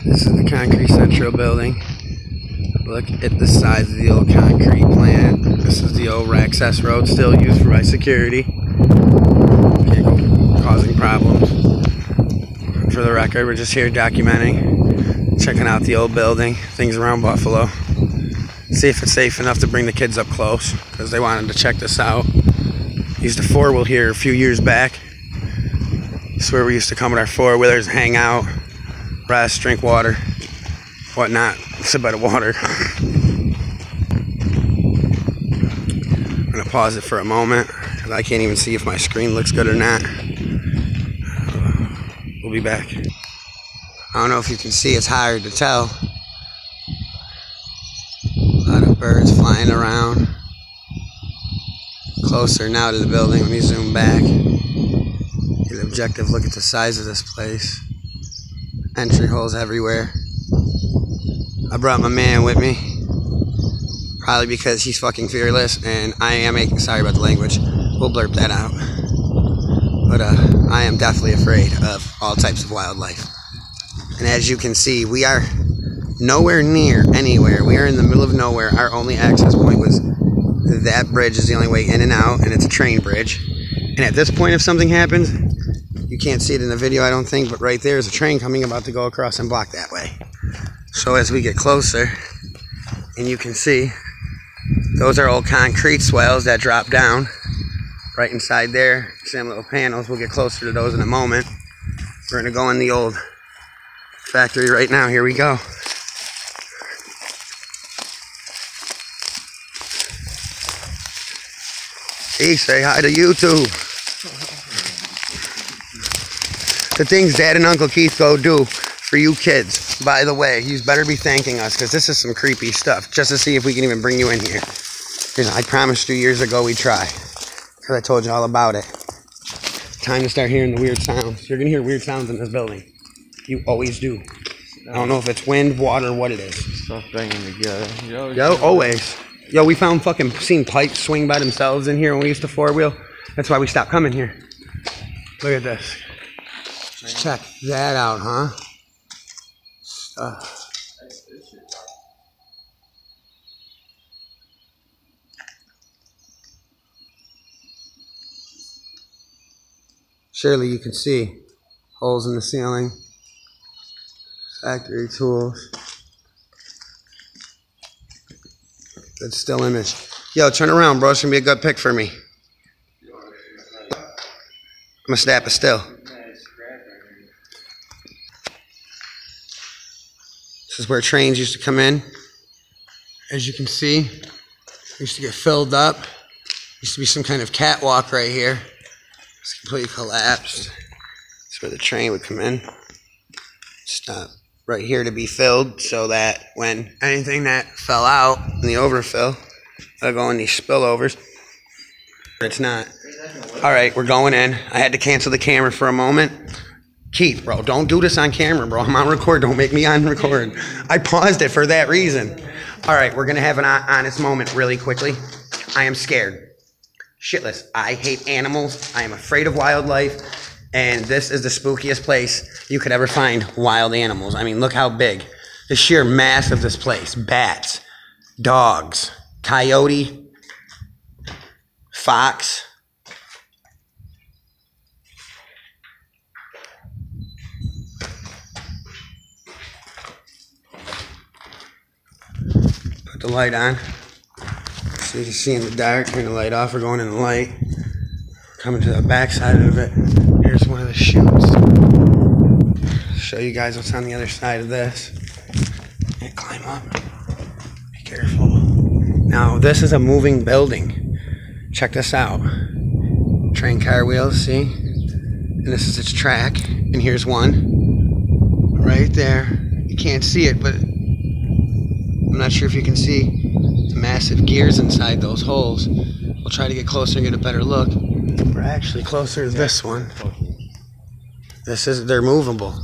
This is the Concrete Central building. Look at the size of the old concrete plant. This is the old access road, still used by security. Causing problems. For the record, we're just here documenting, checking out the old building, things around Buffalo. See if it's safe enough to bring the kids up close, because they wanted to check this out. Used a four-wheel here a few years back. This is where we used to come with our four-wheelers, hang out, rest, drink water, whatnot. Sit by the water. I'm gonna pause it for a moment because I can't even see if my screen looks good or not. We'll be back. I don't know if you can see, it's hard to tell. A lot of birds flying around. Closer now to the building. Let me zoom back. Get an objective look at the size of this place. Entry holes everywhere. I brought my man with me, probably because he's fucking fearless, and I am sorry about the language, we'll blurb that out, but I am definitely afraid of all types of wildlife. And as you can see, we are nowhere near anywhere. We are in the middle of nowhere. Our only access point was that bridge is the only way in and out, and it's a train bridge. And at this point, if something happens, you can't see it in the video, I don't think, but right there is a train coming about to go across and block that way. So as we get closer, and you can see, those are old concrete swales that drop down right inside there. Same little panels. We'll get closer to those in a moment. We're going to go in the old factory right now. Here we go. Hey, say hi to YouTube. The things Dad and Uncle Keith go do for you kids. By the way, you better be thanking us, because this is some creepy stuff, just to see if we can even bring you in here. Because I promised you years ago we'd try, because I told you all about it. Time to start hearing the weird sounds. You're going to hear weird sounds in this building. You always do. I don't know if it's wind, water, what it is. Stuff banging together. Yo, always. Yo, we found seen pipes swing by themselves in here when we used to four-wheel. That's why we stopped coming here. Look at this. Check that out, huh? Surely you can see holes in the ceiling, factory tools. Good still image. Yo, turn around, bro. It's gonna be a good pic for me. I'm gonna snap it still. This is where trains used to come in. As you can see, used to get filled up. Used to be some kind of catwalk right here. It's completely collapsed. That's where the train would come in. Stop right here to be filled, so that when anything that fell out in the overfill, it'll go in these spillovers. But it's not. All right, we're going in. I had to cancel the camera for a moment. Keith, bro, don't do this on camera, bro. I'm on record. Don't make me on record. I paused it for that reason. All right, we're going to have an honest moment really quickly. I am scared. Shitless. I hate animals. I am afraid of wildlife. And this is the spookiest place you could ever find wild animals. I mean, look how big. The sheer mass of this place. Bats, dogs, coyote, fox. Put the light on so you can see in the dark. Turn the light off. We're going in the light. Coming to the back side of it. Here's one of the chutes. Show you guys what's on the other side of this. And climb up. Be careful. Now this is a moving building. Check this out. Train car wheels, see? And this is its track. And here's one. Right there. You can't see it, but I'm not sure if you can see the massive gears inside those holes. We'll try to get closer and get a better look. We're actually closer to this one. They're movable.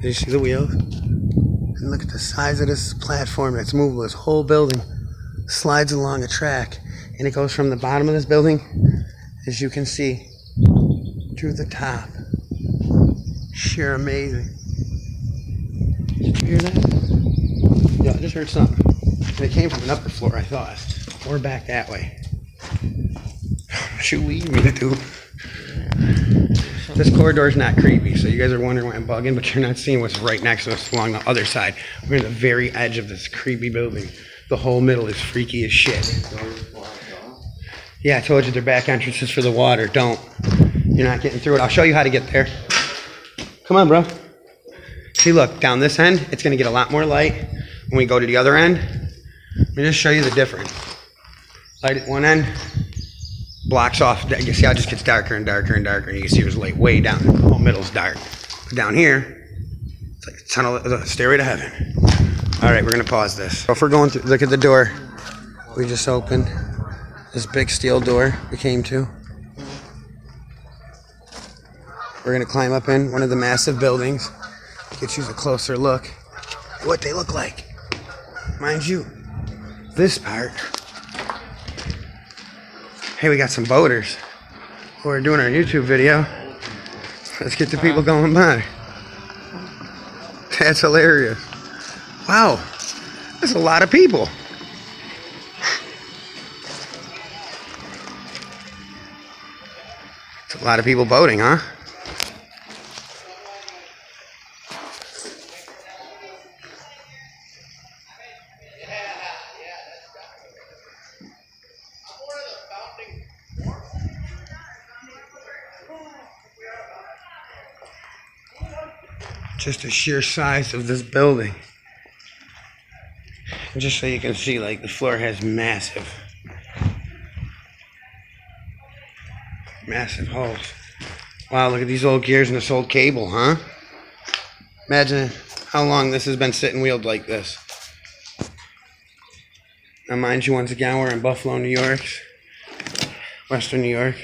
Did you see the wheels? And look at the size of this platform that's movable. This whole building slides along a track. And it goes from the bottom of this building, as you can see, to the top. Sheer amazing. Did you hear that? Yeah, I just heard something. And it came from an upper floor, I thought. Or back that way. What you leave me to do? This corridor's not creepy, so you guys are wondering why I'm bugging, but you're not seeing what's right next to us along the other side. We're in the very edge of this creepy building. The whole middle is freaky as shit. Yeah, I told you they're back entrances for the water. Don't. You're not getting through it. I'll show you how to get there. Come on, bro. See, look, down this end, it's going to get a lot more light. When we go to the other end, let me just show you the difference. Light at one end, blocks off. You see how it just gets darker and darker and darker, and you can see there's light way down. The whole middle's dark. But down here, it's like a tunnel, a stairway to heaven. All right, we're going to pause this. So if we're going through, look at the door we just opened. This big steel door we came to. We're going to climb up in one of the massive buildings. Get you a closer look at what they look like. Mind you, this part. Hey, we got some boaters who are doing our YouTube video. Let's get the people going by. That's hilarious. Wow, that's a lot of people. It's a lot of people boating, huh? Just the sheer size of this building. And just so you can see, like, the floor has massive holes. Wow, look at these old gears and this old cable, huh? Imagine how long this has been sitting wheeled like this. Now, mind you, once again, we're in Buffalo, New York. Western New York.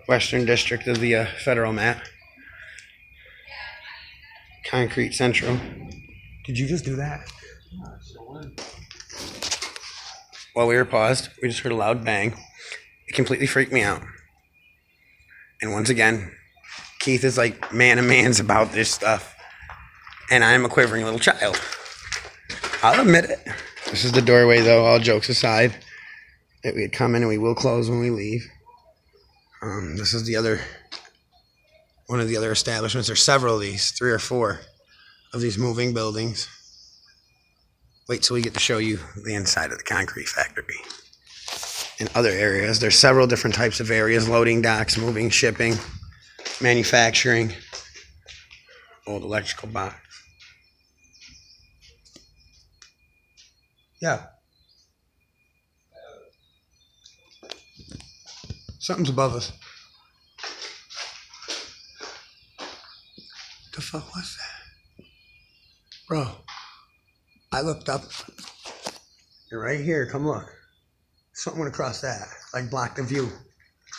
Western District of the federal map. Concrete Central. Did you just do that? While we were paused, we just heard a loud bang. It completely freaked me out. And once again, Keith is like man of man's about this stuff. And I'm a quivering little child. I'll admit it. This is the doorway, though, all jokes aside. That we had come in and we will close when we leave. This is one of the other establishments. There's several of these, 3 or 4 of these moving buildings. Wait till we get to show you the inside of the concrete factory. In other areas, there's several different types of areas: loading docks, moving, shipping, manufacturing, old electrical box. Yeah. Something's above us. What the fuck was that? Bro, I looked up. You're right here. Come look. Something went across that. Like blocked the view.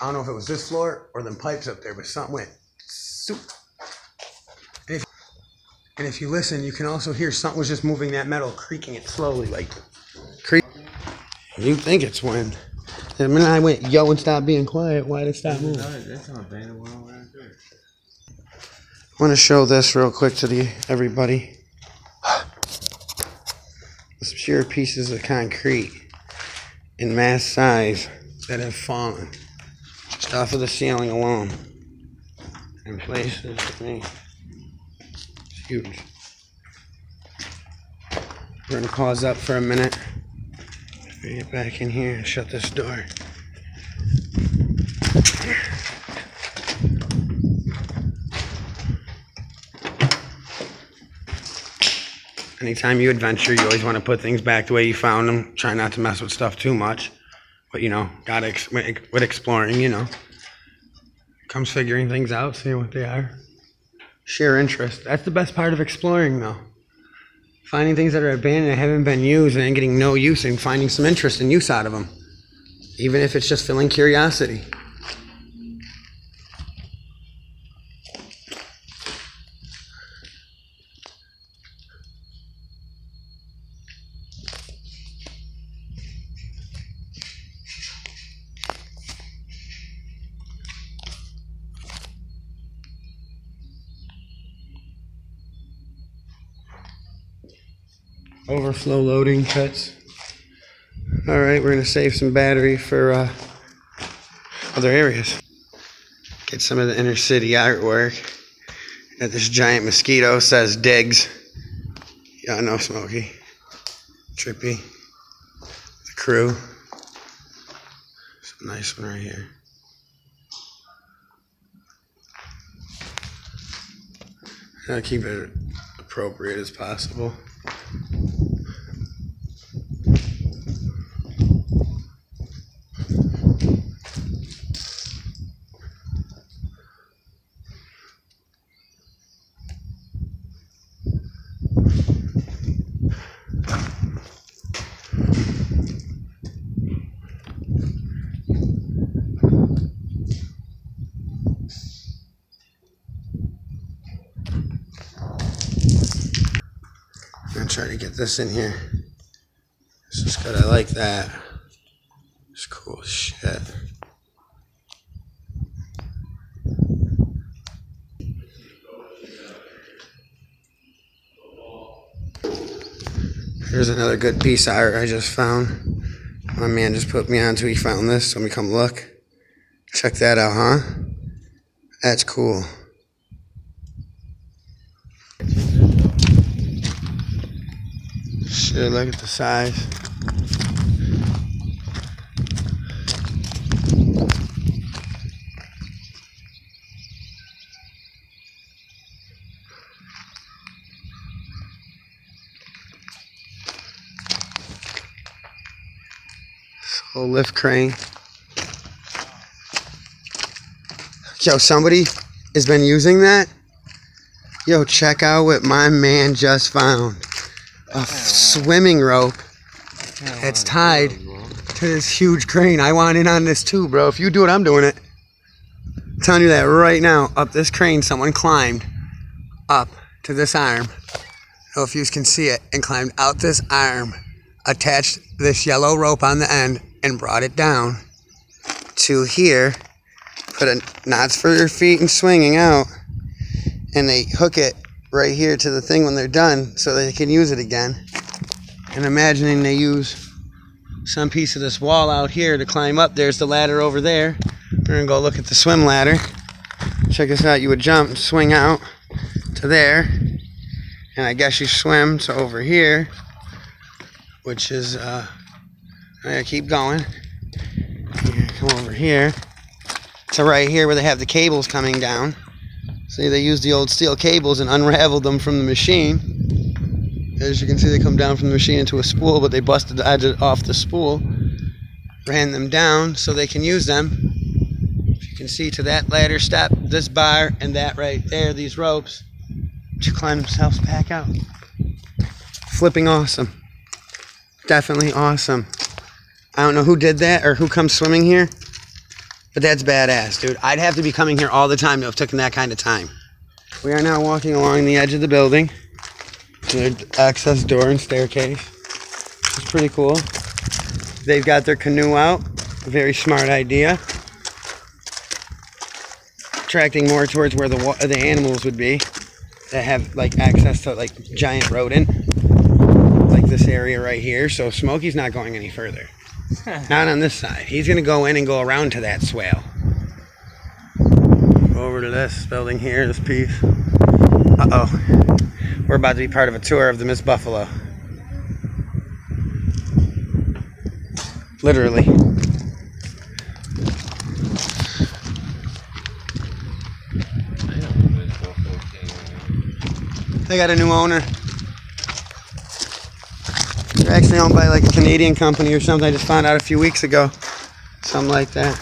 I don't know if it was this floor or them pipes up there, but something went. Soup. And if you listen, you can also hear something was just moving that metal, creaking it slowly, like creak. You think it's wind. The minute I went yo and stopped being quiet, why did it stop moving? I want to show this real quick to everybody. Some sheer pieces of concrete in mass size that have fallen just off of the ceiling alone. In places, I mean, it's huge. We're going to pause up for a minute. Get back in here and shut this door. Anytime you adventure, you always want to put things back the way you found them. Try not to mess with stuff too much. But, you know, with exploring, you know, comes figuring things out, seeing what they are. Sheer interest. That's the best part of exploring, though. Finding things that are abandoned and haven't been used and getting no use and finding some interest and use out of them. Even if it's just filling curiosity. overflow loading cuts. Alright, we're going to save some battery for other areas. Get some of the inner city artwork. Got this giant mosquito, says Diggs. Yeah, no, Smokey. Trippy. The crew. It's a nice one right here. Gotta keep it appropriate as possible. I'm trying to get this in here. This is good. I like that. It's cool as shit. Here's another good piece of art I just found. My man just put me onto. He found this, so let me come look. Check that out, huh? That's cool. Shit, look at the size. Whole lift crane. Yo, somebody has been using that. Yo, check out what my man just found. A swimming rope that's tied to this huge crane. I want in on this too, bro. If you do it, I'm doing it. I'm telling you that right now. Up this crane, someone climbed up to this arm. I don't know if you can see it. And climbed out this arm, attached this yellow rope on the end, and brought it down to here. Put a knots for your feet and swinging out. And they hook it right here to the thing when they're done so they can use it again. And imagining they use some piece of this wall out here to climb up. There's the ladder over there. We're gonna go look at the swim ladder. Check this out. You would jump and swing out to there, and I guess you swim to over here, which is I'm gonna keep going. Come over here to right here where they have the cables coming down. See, they used the old steel cables and unraveled them from the machine. As you can see, they come down from the machine into a spool, but they busted the edge off the spool, ran them down so they can use them. If you can see to that ladder step, this bar, and that right there, these ropes, to climb themselves back out. Flipping awesome. Definitely awesome. I don't know who did that or who comes swimming here, but that's badass, dude. I'd have to be coming here all the time to have taken that kind of time. We are now walking along the edge of the building to their access door and staircase. It's pretty cool. They've got their canoe out. A very smart idea. Attracting more towards where the animals would be that have like access to like giant rodent, like this area right here. So Smokey's not going any further. Not on this side. He's going to go in and go around to that swale. Over to this building here, this piece. Uh-oh. We're about to be part of a tour of the Miss Buffalo. Literally. They got a new owner. They're actually owned by like a Canadian company or something. I just found out a few weeks ago. Something like that.